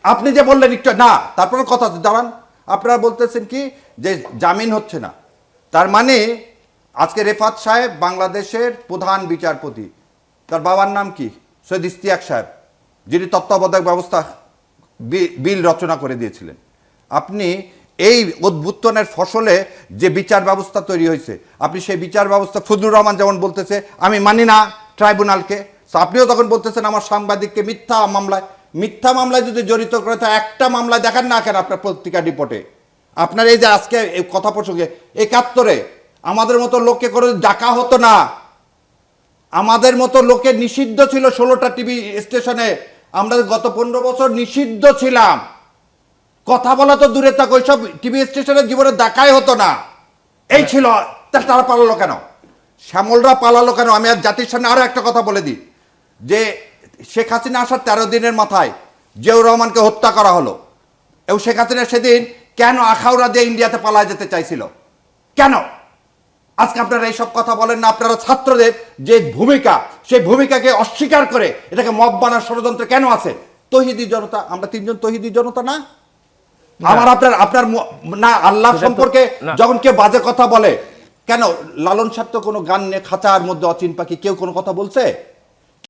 আপনি যে বললেন একটু না, তারপরে কথা দাঁড়ান। আপনারা বলতেছেন কি যে জামিন হচ্ছে না, তার মানে আজকে রেফাত সাহেব বাংলাদেশের প্রধান বিচারপতি, তার বাবার নাম কি, সৈয়দ ইশতিয়াক সাহেব, যিনি তত্ত্বাবধায়ক ব্যবস্থা বিল রচনা করে দিয়েছিলেন। আপনি এই উদ্বুত্তনের ফসলে যে বিচার ব্যবস্থা তৈরি হয়েছে, আপনি সেই বিচার ব্যবস্থা, ফজলুর রহমান যেমন বলতেছে আমি মানি না ট্রাইব্যুনালকে, আপনিও তখন বলতেছেন আমার সাংবাদিককে মিথ্যা মামলায় যদি জড়িত করে, তো একটা মামলায় দেখান না কেন আপনার পত্রিকা রিপোর্টে? আপনার এই যে আজকে এই কথা প্রসঙ্গে ৭১-এ আমাদের মতো লোককে করে ডাকা হতো না, আমাদের মতো লোকে নিষিদ্ধ ছিল ১৬টা টিভি স্টেশনে, আমরা গত ১৫ বছর নিষিদ্ধ ছিলাম, কথা বলা তো দূরে থাক, ওইসব টিভি স্টেশনের জীবনে দেখাই হতো না, এই ছিল। তারা পালালো কেন? শ্যামলরা পালালো কেন? আমি আর জাতির সামনে আরো একটা কথা বলে দিই, যে শেখ হাসিনা আসার ১৩ দিনের মাথায় জিয়াউর রহমানকে হত্যা করা হলো, এবং শেখ হাসিনা সেদিন কেন আখাউড়া দিয়ে ইন্ডিয়াতে পালায় যেতে চাইছিল, কেন? আজকে আপনারা এইসব কথা বলেন না। আপনারা ছাত্রদের যে ভূমিকা, সেই ভূমিকাকে অস্বীকার করে এটাকে মব বানার ষড়যন্ত্র কেন আছে? তৌহিদি জনতা, আমরা তিনজন তৌহিদি জনতা না? আমার আপনার না আল্লাহ সম্পর্কে যখন কেউ বাজে কথা বলে, কেন লালন সাহেব তো কোনো গান নিয়ে খাঁচার মধ্যে অচিন পাখি, কেউ কোনো কথা বলছে?